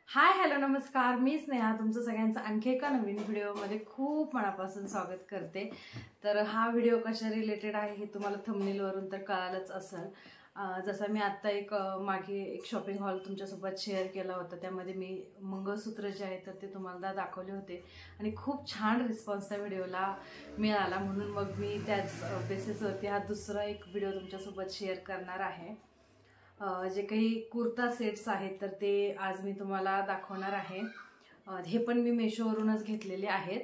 Hi hello नमस्कार, मी स्नेहा तुमचं सगळ्यांचं आणखी एका नवीन व्हिडिओमध्ये खूप मनापासून स्वागत करते। तर हा व्हिडिओ कशा रिलेटेड आहे हे तुम्हाला थंबनेलवरून तर कळालंच असेल। जसं मी आता मागे एक शॉपिंग हॉल तुमच्यासोबत शेअर केला होता, त्यामध्ये मी मंगळसूत्र जे आहे तर ते तुम्हाला दाखवले होते आणि खूप छान रिस्पॉन्स त्या व्हिडिओला मिळाला, म्हणून मग मी त्याच बेसिसवरती हा दुसरा एक व्हिडिओ तुमच्यासोबत शेअर करणार आहे। जे काही कुर्ता सेट्स आहेत तर ते आज मी तुम्हाला दाखवणार आहे। हे पण मी मेशोवरूनच घेतलेले आहेत।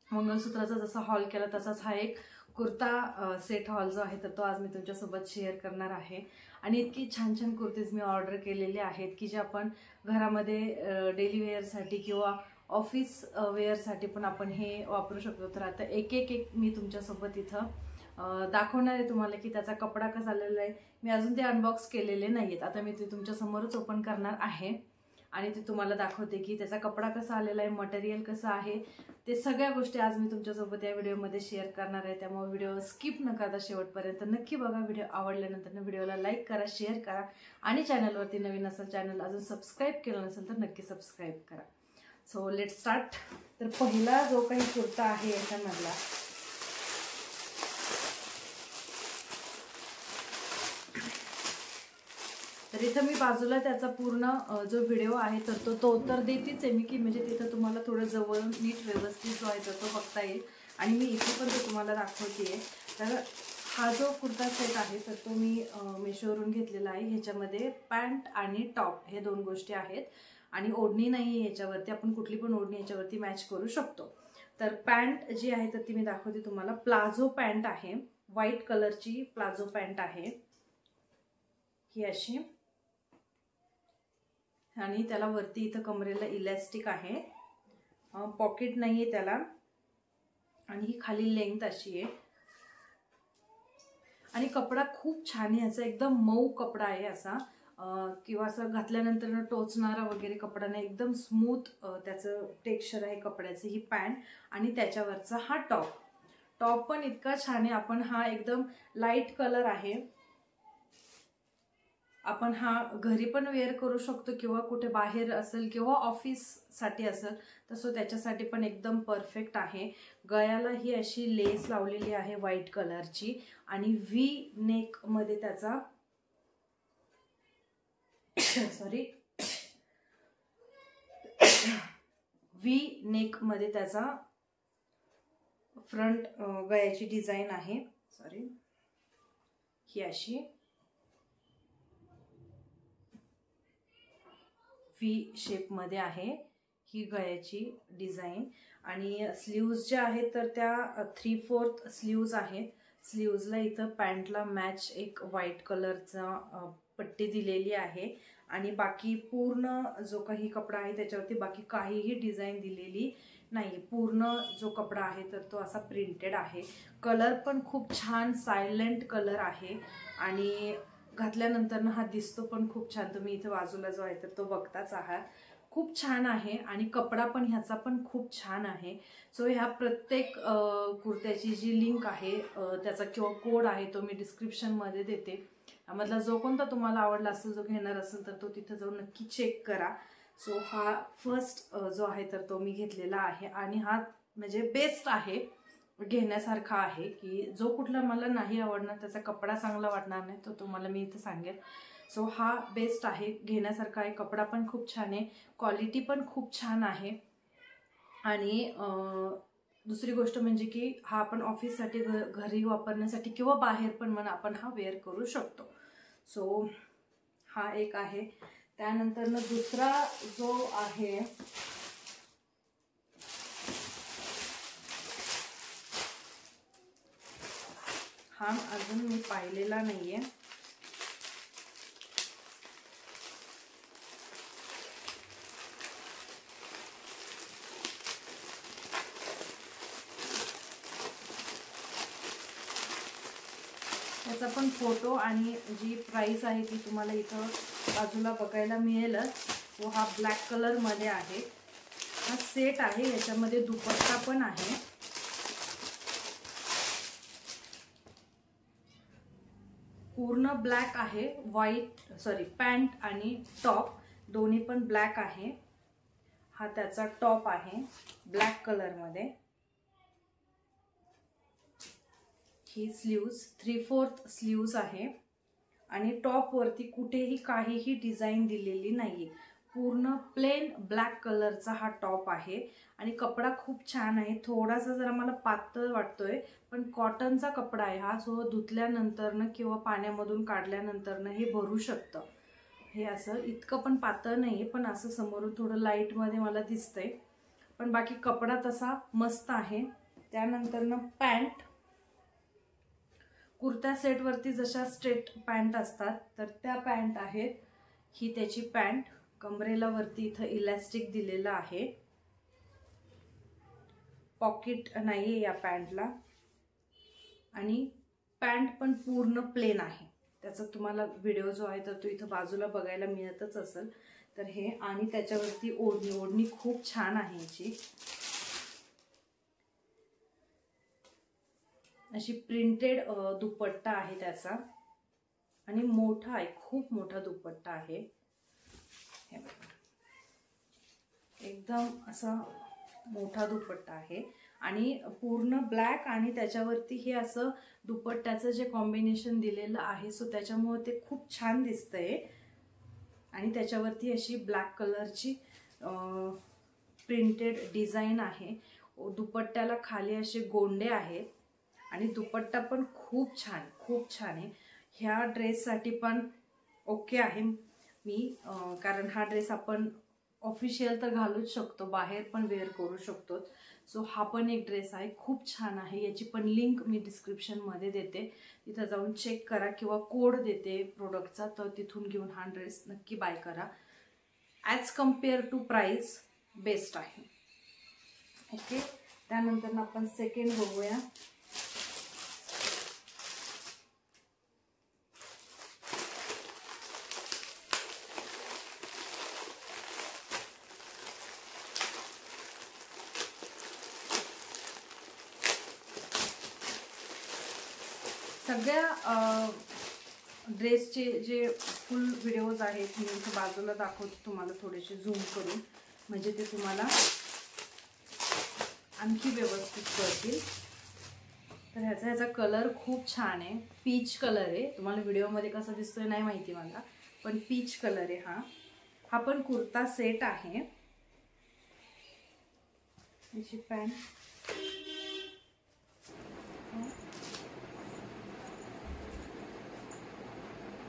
मंगळसूत्राचा जसा हॉल केला तसाच हा एक कुर्ता सेट हॉल जो आहे तर तो आज मी तुमच्यासोबत शेअर करणार आहे। आणि इतकी छान छान कुर्तीज मी ऑर्डर केलेले आहेत की जे आपण घरामध्ये डेली वेअरसाठी किंवा ऑफिस वेअरसाठी पण आपण हे वापरू शकतो। तर आता एक एक मी तुमच्यासोबत इथं दाखवणार आहे तुम्हाला की त्याचा कपडा कसा आलेला आहे। मी अजून ते अनबॉक्स केलेले नाहीत, आता मी ते तुमच्या समोरच ओपन करणार आहे आणि ते तुम्हाला दाखवते की त्याचा कपडा कसा आलेला आहे, मटेरियल कसं आहे, ते सगळ्या गोष्टी आज मी तुमच्यासोबत या व्हिडिओमध्ये शेअर करणार आहे। त्यामुळे व्हिडिओ स्किप न करता शेवटपर्यंत नक्की बघा। व्हिडिओ आवडल्यानंतर व्हिडिओला लाईक करा, शेअर करा आणि चॅनलवरती नवीन असेल, चॅनल अजून सबस्क्राईब केलं नसेल तर नक्की सबस्क्राईब करा। So let start. तर पहिला जो काही कुर्ता आहे याच्यामधला तर इथं मी बाजूला त्याचा पूर्ण जो व्हिडिओ आहे तर तो तर देतीच आहे मी की म्हणजे तिथं तुम्हाला थोडं जवळून नीट व्यवस्थित जो आहे तो बघता येईल आणि मी इथे पण तो तुम्हाला दाखवते। तर हा जो कुर्ता सेट आहे तर तो मी मेशोवरून घेतलेला आहे। ह्याच्यामध्ये पॅन्ट आणि टॉप हे दोन गोष्टी आहेत आणि ओढणी नाही आहे याच्यावरती, आपण कुठली पण ओढणी याच्यावरती मॅच करू शकतो। तर पॅन्ट जी आहे तर ती मी दाखवते तुम्हाला। प्लाझो पॅन्ट आहे, व्हाईट कलरची प्लाझो पॅन्ट आहे ही अशी, आणि त्याला वरती इथं कमरेला इलास्टिक आहे, पॉकेट नाहीये त्याला आणि ही खाली लेंथ अशी आहे आणि कपडा खूप छान आहे याचा, एकदम मऊ कपडा आहे असा किंवा असं घातल्यानंतर टोचणारा वगैरे कपडा नाही, एकदम स्मूथ त्याचं टेक्स्चर आहे कपड्याचं। ही पॅन्ट आणि त्याच्यावरचा हा टॉप पण इतका छान आहे। आपण हा एकदम लाईट कलर आहे, आपण हा घरी पण वेअर करू शकतो किंवा कुठे बाहेर असेल किंवा ऑफिस साठी असेल तसं त्याच्यासाठी पण एकदम परफेक्ट आहे। गळ्याला ही अशी लेस लावलेली आहे व्हाईट कलरची आणि व्ही नेक मध्ये त्याचा व्ही नेक मध्ये त्याचा फ्रंट गळ्याची डिझाईन आहे, ही अशी व्ही शेप मध्ये आहे ही गळ्याची डिझाईन। आणि स्लीव्ज जे आहेत तर त्या 3/4 स्लीव्ज आहेत। स्लीव्जला इथं पॅन्टला मॅच एक व्हाईट कलरचा पट्टी दिलेली आहे आणि बाकी पूर्ण जो काही कपडा आहे त्याच्यावरती बाकी काहीही डिझाईन दिलेली नाही। पूर्ण जो कपडा आहे तर तो असा प्रिंटेड आहे। कलर पण खूप छान सायलेंट कलर आहे आणि घातल्यानंतर हा दिसतो पण खूप छान। तुम्ही इथे बाजूला जो आहे तर तो बघताच आहात, खूप छान आहे आणि कपडा पण ह्याचा पण खूप छान आहे। सो ह्या प्रत्येक कुर्त्याची जी लिंक आहे त्याचा किंवा कोड आहे तो मी डिस्क्रिप्शन मध्ये देते। त्यामधला जो कोणता तुम्हाला आवडला असेल, जो घेणार असेल तर तो तिथे जाऊन नक्की चेक करा। सो हा फर्स्ट जो आहे तर तो मी घेतलेला आहे आणि हा म्हणजे बेस्ट आहे, घेण्यासारखा आहे की जो कुठला मला नाही आवडणार, त्याचा कपडा चांगला वाटणार नाही तो तुम्हाला मी इथे सांगेल। सो हा बेस्ट आहे, घेण्यासारखा आहे, कपडा पण खूप छान आहे, क्वालिटी पण खूप छान आहे आणि दुसरी गोष्ट म्हणजे की हा आपण ऑफिससाठी घरी वापरण्यासाठी किंवा बाहेर पण आपण हा वेअर करू शकतो। सो हा एक आहे। त्यानंतर दुसरा जो आहे हा अजून मी पाहिलेला नाहीये। त्याचा पण फोटो आणि जी प्राइस आहे ती तुम्हाला इथं बाजूला बघायला मिळेलच। तो हा ब्लॅक कलर मध्ये आहे, हा सेट आहे, याच्यामध्ये दुपट्टा पण आहे। पूर्ण ब्लॅक आहे, व्हाईट पॅन्ट आणि टॉप दोन्ही पण ब्लॅक आहे। हा त्याचा टॉप आहे ब्लॅक कलर मध्ये। ही स्लीव्स 3/4 स्लीव्स आहे आणि टॉप वरती कुठेही काहीही डिझाइन दिलेली नाहीये, पूर्ण प्लेन ब्लॅक कलरचा हा टॉप आहे आणि कपडा खूप छान आहे। थोडासा जरा मला पातळ वाटतोय पण कॉटनचा कपडा आहे हा, सो धुतल्यानंतर किंवा पाण्यामधून काढल्यानंतर हे भरू शकतं। हे असं इतकं पण पातळ नाहीये, पण असं समोरून थोडं लाईट मध्ये मला दिसतंय, पण बाकी कपडा तसा मस्त आहे। त्यानंतर पॅन्ट, कुर्ता सेट वरती जशा स्ट्रेट पॅन्ट असतात तर त्या पॅन्ट आहेत। ही त्याची पॅन्ट, कमरेला वरती इथं इलास्टिक दिलेलं आहे, पॉकेट नाहीये या पॅन्टला आणि पॅन्ट पण पूर्ण प्लेन आहे। त्याचा तुम्हाला व्हिडिओ जो आहे तर तो इथं बाजूला बघायला मिळतच असेल। तर हे आणि त्याच्यावरती ओढणी, ओढणी खूप छान आहे याची, अशी प्रिंटेड दुपट्टा आहे त्याचा आणि मोठा आहे, खूप मोठा दुपट्टा आहे। हे बघा, एकदम असा मोठा दुपट्टा आहे आणि पूर्ण ब्लॅक आणि त्याच्यावरती हे असं दुपट्ट्याचं जे कॉम्बिनेशन दिलेलं आहे, सो त्याच्यामुळे ते खूप छान दिसतंय। आणि त्याच्यावरती अशी ब्लॅक कलरची प्रिंटेड डिझाइन आहे। दुपट्ट्याला खाली असे गोंडे आहेत आणि दुपट्टा पण खूप छान, खूप छान आहे। ह्या ड्रेससाठी पण ओके आहे मी, कारण हा ड्रेस आपण ऑफिशियल तर घालूच शकतो, बाहेर पण वेअर करू शकतो। सो हा पण एक ड्रेस आहे, खूप छान आहे। याची पण लिंक मी डिस्क्रिप्शन मध्ये देते, तिथं जाऊन चेक करा किंवा कोड देते प्रोडक्टचा, तर तिथून घेऊन हा ड्रेस नक्की बाय करा। As compare to price best आहे। ओके, त्यानंतर आपण सेकंड बघूया। सगळ्या ड्रेसचे जे फुल व्हिडिओज आहेत मी इथे बाजूला दाखवते तुम्हाला, थोडेसे झूम करून, म्हणजे ते तुम्हाला आणखी व्यवस्थित कळतील। तर ह्याचा कलर खूप छान आहे, पीच कलर आहे। तुम्हाला व्हिडिओमध्ये कसा दिसतोय नाही माहिती मला, पण पीच कलर आहे हा। हा पण कुर्ता सेट आहे। याची पॅन्ट,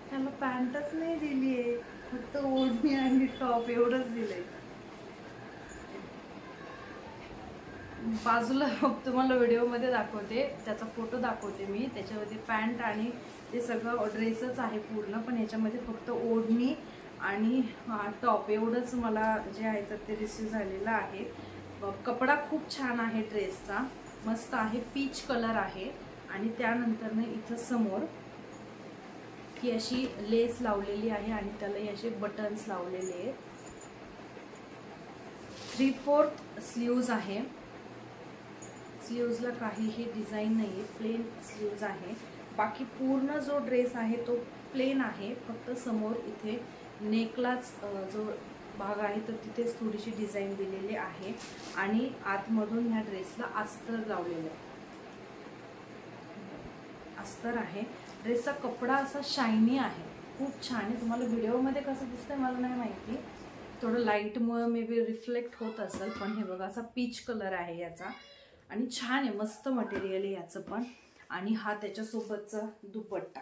त्याला पॅन्टच नाही दिली आहे, फक्त ओढणी आणि टॉप एवढंच दिलंय। बाजूला तुम्हाला व्हिडिओमध्ये दाखवते, त्याचा फोटो दाखवते मी, त्याच्यावरती पॅन्ट आणि ते सगळं ड्रेसच आहे पूर्ण, पण याच्यामध्ये फक्त ओढणी आणि टॉप एवढंच मला जे आहे तर ते रिसीव झालेलं आहे। कपडा खूप छान आहे ड्रेसचा, मस्त आहे, पीच कलर आहे। आणि त्यानंतर इथं समोर ही अशी लेस लावलेली आहे आणि त्याला असे बटन्स लावलेले आहेत। 3/4 स्लीव्ज आहे, स्लीव्सला काहीही डिझाइन नाहीये, प्लेन स्लीव्ज आहे। बाकी पूर्ण जो ड्रेस आहे तो प्लेन आहे, फक्त समोर इथे नेकलाच जो भाग आहे तर तिथेच थोडीशी डिझाइन दिलेली आहे आणि आतमधून ह्या ड्रेसला अस्तर लावलेलं आहे, अस्तर आहे। ड्रेसचा कपडा असा शायनी आहे, खूप छान आहे। तुम्हाला व्हिडिओमध्ये कसं दिसतंय मला नाही माहिती, थोडं लाईटमुळे मे बी रिफ्लेक्ट होत असेल, पण हे बघा असा पीच कलर आहे याचा आणि छान आहे, मस्त मटेरियल आहे याचं पण। आणि हा त्याच्यासोबतचा दुपट्टा,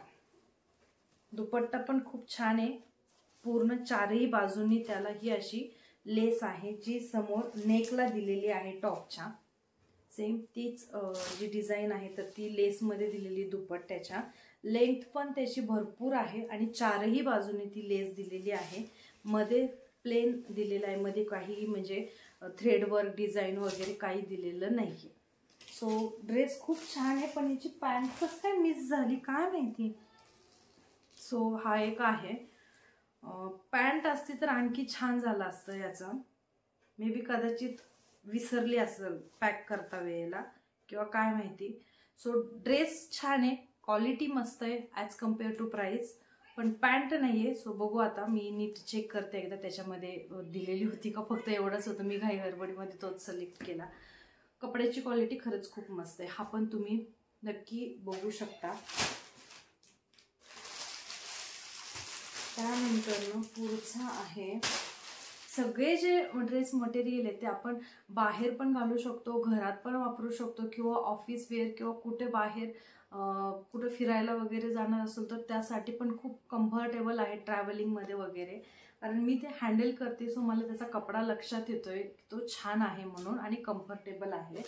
दुपट्टा पण खूप छान आहे, पूर्ण चारही बाजूंनी त्याला ही अशी लेस आहे जी समोर नेकला दिलेली आहे टॉपच्या, सेम तीच जी डिझाइन आहे तर ती लेसमध्ये दिलेली दुपट्ट्याच्या। लेंथ पण त्याची भरपूर आहे आणि चारही बाजूंनी ती लेस दिलेली आहे, मध्ये प्लेन दिलेला आहे, मध्ये काही म्हणजे थ्रेडवर्क डिझाइन वगैरे काही दिलेलं नाहीये। सो ड्रेस खूप छान आहे, पण याची पॅन्ट कसं काय मिस झाली काय माहिती। सो हा एक आहे, पॅन्ट असती तर आणखी छान झालं असतं याचं, मे बी कदाचित विसरली असेल पॅक करता वेळेला किंवा काय माहिती। सो ड्रेस छान आहे, क्वालिटी मस्त आहे ॲज कम्पेअर टू प्राइस, पण पॅन्ट नाही आहे. सो बघू आता, मी नीट चेक करते एकदा त्याच्यामध्ये दिलेली होती का, फक्त एवढंच होतं. मी घाई गडबडीमध्ये तोच सिलेक्ट केला. कपड्याची क्वालिटी खरंच खूप मस्त आहे. हा पण तुम्ही नक्की बघू शकता. त्यानंतर पुढचा आहे, सगळे जे ड्रेस मटेरियल आहे ते आपण बाहेर पण घालू शकतो, घरात पण वापरू शकतो, किंवा ऑफिस वेअर किंवा कुठे बाहेर कुठे फिरायला वगैरे जाणार असेल तर त्यासाठी पण खूप कम्फर्टेबल आहे ट्रॅव्हलिंगमध्ये वगैरे. कारण मी ते हँडल करते, सो मला त्याचा कपडा लक्षात येतोय तो छान आहे म्हणून आणि कम्फर्टेबल आहे.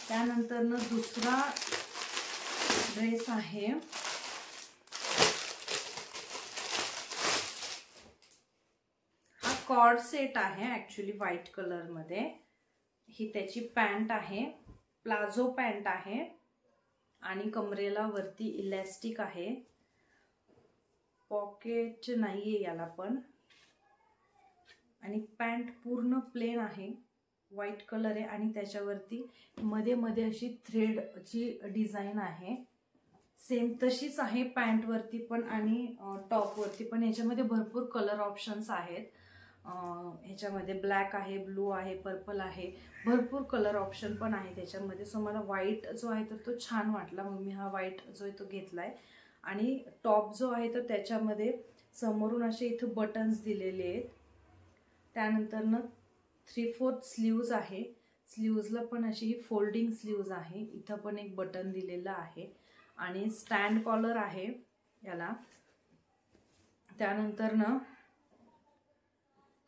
त्यानंतर दुसरा ड्रेस आहे, हा कॉर्ड सेट आहे ॲक्च्युली व्हाईट कलरमध्ये. ही त्याची पॅन्ट आहे, प्लाझो पॅन्ट आहे आणि कमरेला वरती इलॅस्टिक आहे. पॉकेट नाहीये याला पण. आणि पॅन्ट पूर्ण प्लेन आहे, व्हाईट कलर आहे आणि त्याच्यावरती मध्ये मध्ये अशी थ्रेडची डिझाईन आहे. सेम तशीच आहे पॅन्टवरती पण आणि टॉपवरती पण. याच्यामध्ये भरपूर कलर ऑप्शन्स आहेत. ह्याच्यामध्ये ब्लॅक आहे, ब्लू आहे, पर्पल आहे, भरपूर कलर ऑप्शन पण आहे त्याच्यामध्ये. सो मला व्हाईट जो आहे तर तो छान वाटला, मग मी हा व्हाईट जो आहे तो घेतलाय. आणि टॉप जो आहे तर त्याच्यामध्ये समोरून असे इथं बटन्स दिलेले आहेत. त्यानंतर 3/4 स्लीव्ज आहे. स्लीव्जला पण अशी ही फोल्डिंग स्लीव्ज आहे. इथं पण एक बटन दिलेलं आहे आणि स्टँड कॉलर आहे याला. त्यानंतर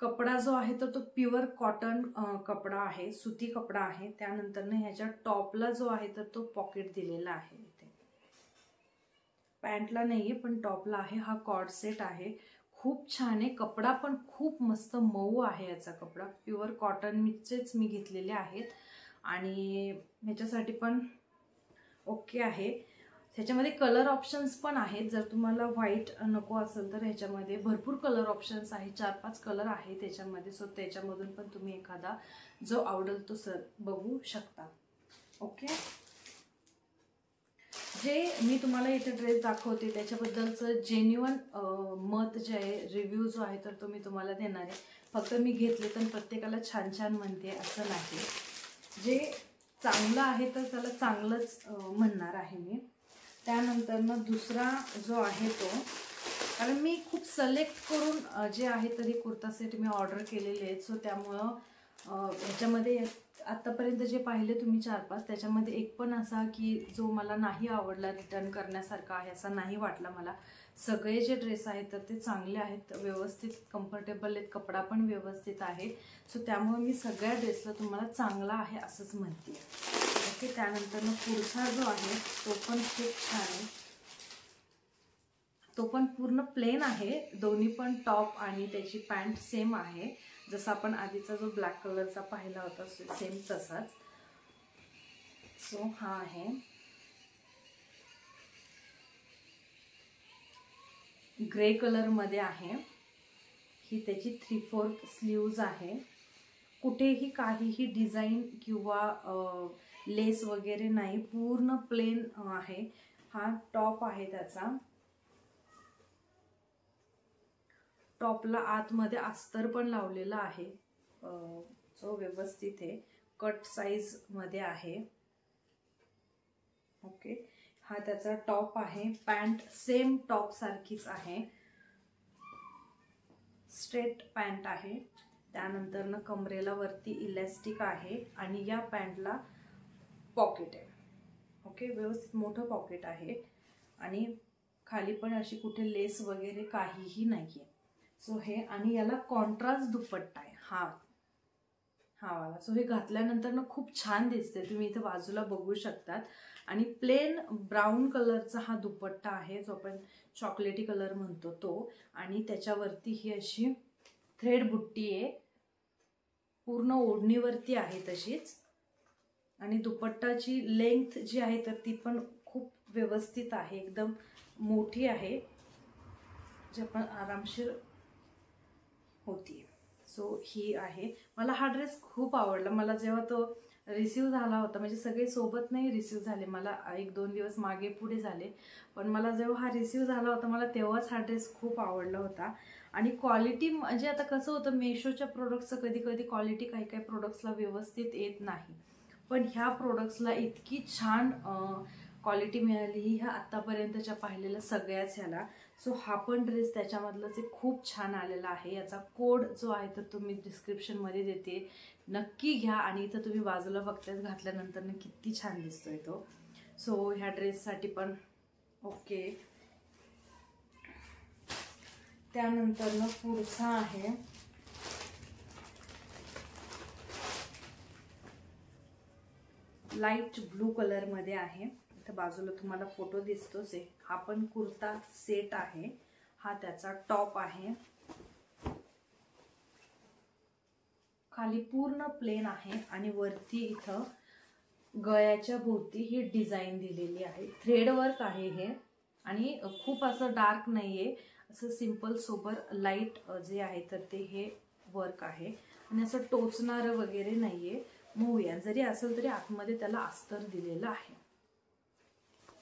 कपडा जो आहे तर तो प्युअर कॉटन कपडा आहे, सुती कपडा आहे. त्यानंतर ह्याच्या टॉपला जो आहे तर तो पॉकेट दिलेला आहे. इथे पॅन्टला नाहीये पण टॉपला आहे. हा कॉर्ड सेट आहे, खूप छान आहे. कपडा पण खूप मस्त मऊ आहे. याचा कपडा प्युअर कॉटनचेच मी घेतलेले आहेत आणि ह्याच्यासाठी पण ओके आहे. ह्याच्यामध्ये कलर ऑप्शन्स पण आहेत. जर तुम्हाला व्हाईट नको असेल तर ह्याच्यामध्ये भरपूर कलर ऑप्शन्स आहेत, 4-5 कलर आहे त्याच्यामध्ये. सो त्याच्यामधून पण तुम्ही एखादा जो आवडेल तो बघू शकता. ओके, जे मी तुम्हाला इथे ड्रेस दाखवते त्याच्याबद्दलचं जेन्युइन मत जे आहे, रिव्ह्यू जो आहे तर तो मी तुम्हाला देणार आहे. फक्त मी घेतले तर प्रत्येकाला छान छान म्हणते असं नाही. जे चांगलं आहे तर त्याला चांगलंच म्हणणार आहे मी. त्यानंतर दुसरा जो आहे तो, कारण मी खूप सिलेक्ट करून जे आहे तरी कुर्ता सेट मी ऑर्डर केलेले आहेत. सो त्यामुळं ह्याच्यामध्ये आत्तापर्यंत जे पाहिले तुम्ही 4-5 त्याच्यामध्ये एक पण असा की जो मला नाही आवडला, रिटर्न करण्यासारखा आहे असा नाही वाटला मला. सगळे जे ड्रेस आहेत तर ते चांगले आहेत, व्यवस्थित कम्फर्टेबल आहेत, कपडा पण व्यवस्थित आहे. सो त्यामुळे मी सगळ्या ड्रेसला तुम्हाला चांगला आहे असंच म्हणते. ओके, त्यानंतर पुढचा जो आहे तो पण खूप छान आहे. तो पण पूर्ण प्लेन आहे. दोन्ही पण टॉप आणि त्याची पॅन्ट सेम आहे, जसं आपण आधीचा जो ब्लॅक कलरचा पाहिला होता सेम तसाच. सो हा आहे. ग्रे कलर मध्ये आहे. ही त्याची 3/4 स्लीव्ज आहे. कुठेही काहीही डिझाईन किंवा लेस वगैरे नाही, पूर्ण प्लेन आहे. हा टॉप आहे त्याचा. टॉपला आतमध्ये अस्तर पण लावलेला आहे, जो व्यवस्थित आहे, कट साइज मध्ये आहे. ओके, हा त्याचा टॉप आहे. पॅन्ट सेम टॉप सारखीच आहे, स्ट्रेट पॅन्ट आहे. त्यानंतर कमरेला वरती इलॅस्टिक आहे आणि या पॅन्टला पॉकेट आहे. ओके, व्यवस्थित मोठं पॉकेट आहे आणि खाली पण अशी कुठे लेस वगैरे काहीही नाहीये. सो हे, आणि याला कॉन्ट्रास्ट दुपट्टा आहे हा वाला. सो हे घातल्यानंतर खूप छान दिसते, तुम्ही इथे बाजूला बघू शकतात. आणि प्लेन ब्राऊन कलरचा हा दुपट्टा आहे, जो आपण चॉकलेटी कलर म्हणतो तो. आणि त्याच्यावरती ही अशी थ्रेड बुट्टी आहे, पूर्ण ओढणीवरती आहे तशीच. आणि दुपट्टाची लेंथ जी आहे तर ती पण खूप व्यवस्थित आहे, एकदम मोठी आहे, जे पण आरामशीर होती. सो ही आहे. मला हा ड्रेस खूप आवडला. मला जेव्हा तो रिसीव झाला होता, म्हणजे सगळे सोबत नाही रिसीव झाले, मला 1-2 दिवस मागे पुढे झाले, पण मला जेव्हा हा रिसीव झाला होता मला तेव्हाच हा ड्रेस खूप आवडला होता. आणि क्वालिटी म्हणजे आता कसं होतं, मेशोच्या प्रोडक्टचं कधी कधी क्वालिटी काही काही प्रोडक्ट्सला व्यवस्थित येत नाही, पण ह्या प्रोडक्ट्सला इतकी छान क्वालिटी मिळाली ह्या आत्तापर्यंतच्या पाहिलेल्या सगळ्याच ह्याला. सो हा पण ड्रेस त्याच्यामधलंच खूप छान आलेला आहे. याचा कोड जो आहे तर तुम्ही डिस्क्रिप्शनमध्ये देते, नक्की घ्या. आणि इथं तुम्ही बाजूला बघताच घातल्यानंतर ना किती छान दिसतोय तो. सो ह्या ड्रेससाठी पण ओके. त्यानंतर ना पुढचा आहे लाईट ब्लू कलर मध्ये आहे. इथं बाजूला तुम्हाला फोटो दिसतोच आहे. हा पण कुर्ता सेट आहे. हा त्याचा टॉप आहे. खाली पूर्ण प्लेन आहे आणि वरती इथं गळ्याच्या भोवती ही डिझाईन दिलेली आहे. थ्रेड वर्क आहे हे आणि खूप असं डार्क नाहीये, असं सिंपल सोबर लाईट जे आहे तर ते हे वर्क आहे आणि असं टोचणारं वगैरे नाहीये. मूव्या जरी असेल तरी आतमध्ये त्याला अस्तर दिलेलं आहे,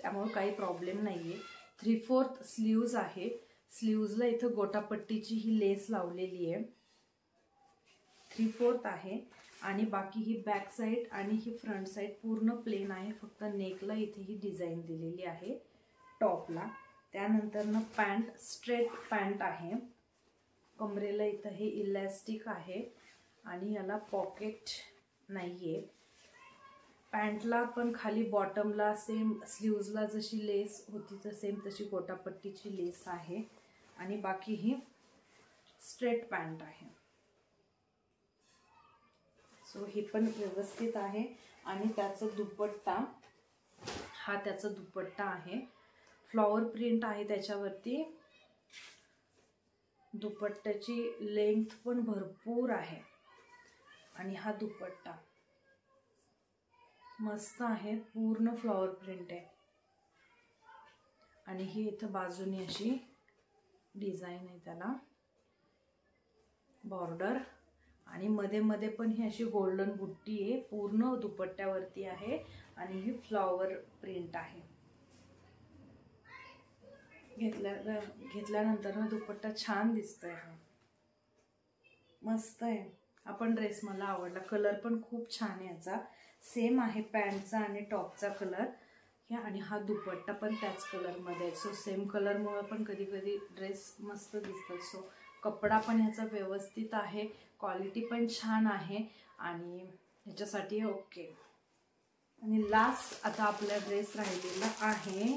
त्यामुळे काही प्रॉब्लेम नाहीये. 3/4 स्लीव्ज आहे. स्लीव्जला इथं गोटापट्टीची ही लेस लावलेली आहे. 3/4 आहे आणि बाकी ही बॅक साइड आणि ही फ्रंट साइड पूर्ण प्लेन आहे. फक्त नेकला इथे ही डिझाईन दिलेली आहे टॉपला. त्यानंतर ना पॅन्ट स्ट्रेट पॅन्ट आहे. कमरेला इथं हे इलॅस्टिक आहे आणि याला पॉकेट नाहीये. पॅन्टला पण खाली बॉटमला सेम स्लीव्जला जशी लेस होती तर सेम तशी गोटापट्टीची लेस आहे आणि बाकी ही स्ट्रेट पॅन्ट आहे. सो हे पण व्यवस्थित आहे. आणि त्याचा दुपट्टा, हा त्याचा दुपट्टा आहे. फ्लॉवर प्रिंट आहे त्याच्यावरती. दुपट्ट्याची लेंथ पण भरपूर आहे आणि हा दुपट्टा मस्त आहे. पूर्ण फ्लॉवर प्रिंट आहे आणि ही इथं बाजूने अशी डिझाईन आहे, त्याला बॉर्डर आणि मध्ये मध्ये पण ही अशी गोल्डन बुट्टी आहे. पूर्ण दुपट्ट्यावरती आहे आणि ही फ्लॉवर प्रिंट आहे. घेतल्यानंतर ना दुपट्टा छान दिसतोय, हा मस्त आहे. आपण ड्रेस मला आवडला. कलर पण खूप छान आहे याचा. सेम आहे पॅन्टचा आणि टॉपचा कलर ह्या आणि हा दुपट्टा पण त्याच कलरमध्ये. सो सेम कलरमुळे पण कधी कधी ड्रेस मस्त दिसतात. सो कपडा पण ह्याचा व्यवस्थित आहे, क्वालिटी पण छान आहे आणि ह्याच्यासाठी ओके. आणि लास्ट आता आपला ड्रेस राहिलेला आहे.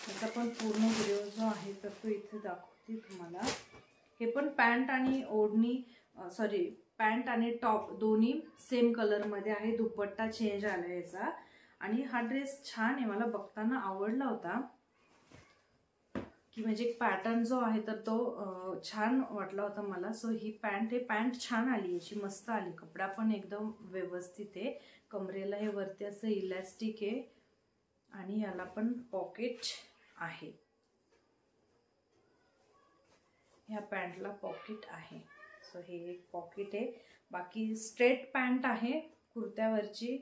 त्याचा पण पूर्ण व्हिडिओ जो आहे तर तो इथे दाखवते तुम्हाला. हे पण पॅन्ट आणि ओढणी सॉरी पॅन्ट आणि टॉप दोन्ही सेम कलरमध्ये आहे. दुपट्टा चेंज आला याचा आणि हा ड्रेस छान आहे. मला बघताना आवडला होता की म्हणजे पॅटर्न जो आहे तर तो छान वाटला होता मला. सो ही पॅन्ट, हे पॅन्ट छान आली, याची मस्त आली. कपडा पण एकदम व्यवस्थित आहे. कमरेला हे वरती असं इलॅस्टिक आहे आणि याला पण पॉकेट आहे. ह्या पॅन्टला पॉकेट आहे. सो हे एक पॉकेट आहे. बाकी स्ट्रेट पॅन्ट आहे कुर्त्यावरची,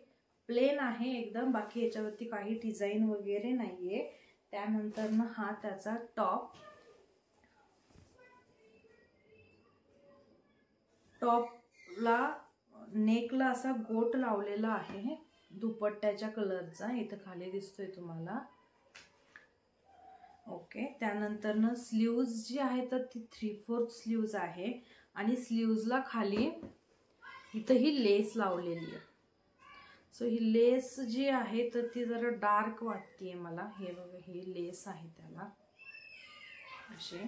प्लेन आहे एकदम. बाकी याच्यावरती काही डिझाईन वगैरे नाहीये. त्यानंतर ना हा त्याचा टॉप. टॉपला नेकला असा गोट लावलेला आहे दुपट्ट्याच्या कलरचा, इथं खाली दिसतोय तुम्हाला. ओके. त्यानंतर ना स्लीव्ज जी आहे तर ती 3/4 स्लीव्ज आहे आणि स्लीव्जला खाली इथं ही लेस लावलेली आहे. सो ही लेस जी आहे तर ती जरा डार्क वाटते मला. हे बघा, ही लेस आहे त्याला अशी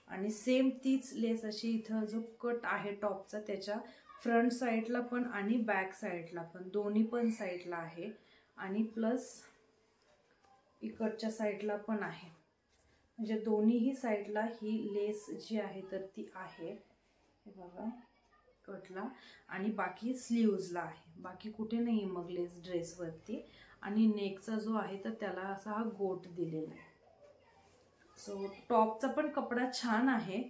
आणि सेम तीच लेस अशी इथं जो कट आहे टॉपचा त्याच्या फ्रंट साईडला पण आणि बॅक साईडला पण, दोन्ही पण साईडला आहे आणि प्लस इकडच्या साईडला पण आहे. म्हणजे दोन्हीही साईडला ही लेस जी आहे तर ती आहे. हे बघा कटला आणि बाकी स्लीव्जला आहे. बाकी कुठे नाही मग लेस ड्रेसवरती. आणि नेकचा जो आहे तर त्याला असा हा गोट दिलेला आहे. सो टॉपचा पण कपडा छान आहे.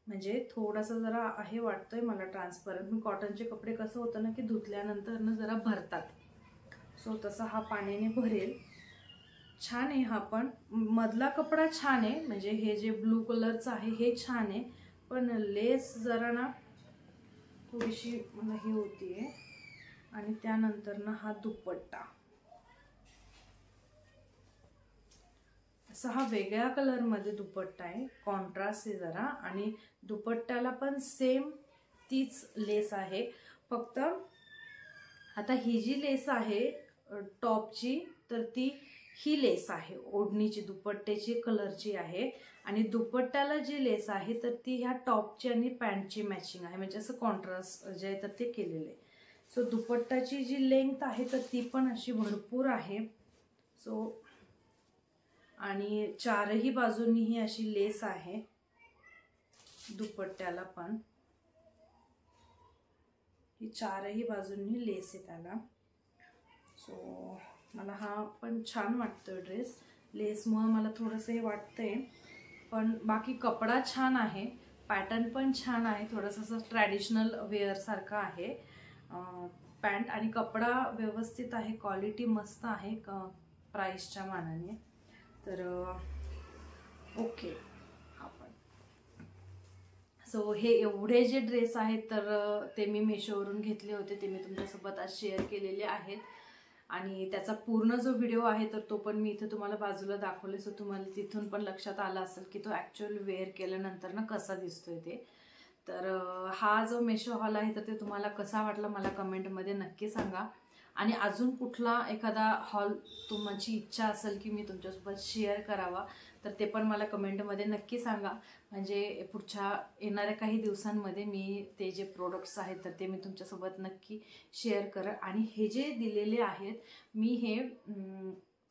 म्हणजे थोडासा जरा आहे वाटतोय मला ट्रान्सपरंट. मी कॉटनचे कपडे कसं होतं ना की धुतल्यानंतर ना जरा भरतात, सो तसा हा पाण्याने भरेल. छान आहे हा, पण मधला कपडा छान आहे, म्हणजे हे जे ब्लू कलरचं आहे हे छान आहे, पण लेस जरा ना थोडीशी मला ही होतीये. आणि त्यानंतर ना हा दुपट्टा असा हा वेगळ्या कलरमध्ये दुपट्टा आहे, कॉन्ट्रास्ट आहे जरा. आणि दुपट्ट्याला पण सेम तीच लेस आहे, फक्त आता ही जी लेस आहे टॉपची तर ती ही लेस आहे ओढणीची दुपट्ट्याची कलरची आहे. आणि दुपट्ट्याला जी लेस आहे तर ती ह्या टॉपची आणि पॅन्टची मॅचिंग आहे, म्हणजे असं कॉन्ट्रास्ट जे आहे तर ते केलेलं आहे. सो दुपट्ट्याची जी लेंथ आहे तर ती पण अशी भरपूर आहे. सो आणि चारही बाजूंनी ही अशी लेस आहे दुपट्ट्याला पण, ही चारही बाजूंनी लेस आहे त्याला. सो मला हा पण छान वाटतोय ड्रेस. लेसमुळे मला थोडंसं हे वाटतंय, पण बाकी कपडा छान आहे, पॅटर्न पण छान आहे, थोडंसं असं ट्रॅडिशनल वेअर सारखं आहे पॅन्ट. आणि कपडा व्यवस्थित आहे, क्वालिटी मस्त आहे प्राइसच्या मानाने. तर ओके आपण सो हे एवढे जे ड्रेस आहेत तर ते मी मेशोवरून घेतले होते, ते मी तुमच्यासोबत आज शेअर केलेले आहेत. आणि त्याचा पूर्ण जो व्हिडिओ आहे तर तो पण मी इथे तुम्हाला बाजूला दाखवले, सो तुम्हाला तिथून पण लक्षात आलं असेल की तो ॲक्च्युअल वेअर केल्यानंतर ना कसा दिसतोय ते. तर हा जो मेशो हॉल आहे तर ते तुम्हाला कसा वाटला मला कमेंटमध्ये नक्की सांगा. आणि अजून कुठला एखादा हॉल तुमची इच्छा असेल की मी तुमच्यासोबत शेअर करावा तर ते पण मला कमेंटमध्ये नक्की सांगा, म्हणजे पुढच्या येणाऱ्या काही दिवसांमध्ये मी ते जे प्रोडक्ट्स आहेत तर ते मी तुमच्यासोबत नक्की शेअर करेन. आणि हे जे दिलेले आहेत मी हे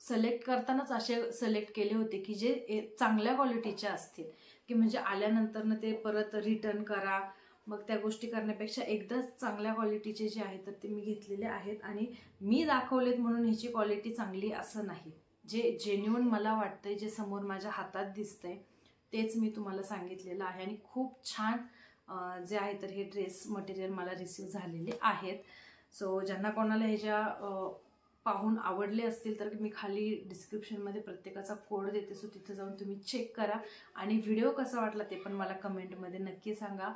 सिलेक्ट करतानाच असे सिलेक्ट केले होते की जे चांगल्या क्वालिटीचे असतील, की म्हणजे आल्यानंतर ना ते परत रिटर्न करा, मग त्या गोष्टी करण्यापेक्षा एकदाच चांगल्या क्वालिटीचे जे आहेत तर ते मी घेतलेले आहेत. आणि मी दाखवलेत म्हणून ह्याची क्वालिटी चांगली असं नाही, जे जेन्युइन मला वाटतंय, जे समोर माझ्या हातात दिसतंय तेच मी तुम्हाला सांगितलेलं आहे. आणि खूप छान जे आहे तर हे ड्रेस मटेरियल मला रिसीव झालेले आहेत. सो ज्यांना कोणाला ह्याच्या पाहून आवडले असतील तर मी खाली डिस्क्रिप्शनमध्ये प्रत्येकाचा कोड देते, सो तिथे जाऊन तुम्ही चेक करा. आणि व्हिडिओ कसा वाटला ते पण मला कमेंटमध्ये नक्की सांगा.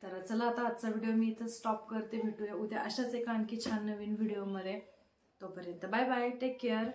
तर चला आता आजचा व्हिडिओ मी इथं स्टॉप करते, भेटूया उद्या अशाच एका आणखी छान नवीन व्हिडिओमध्ये. तोपर्यंत बाय बाय, टेक केअर.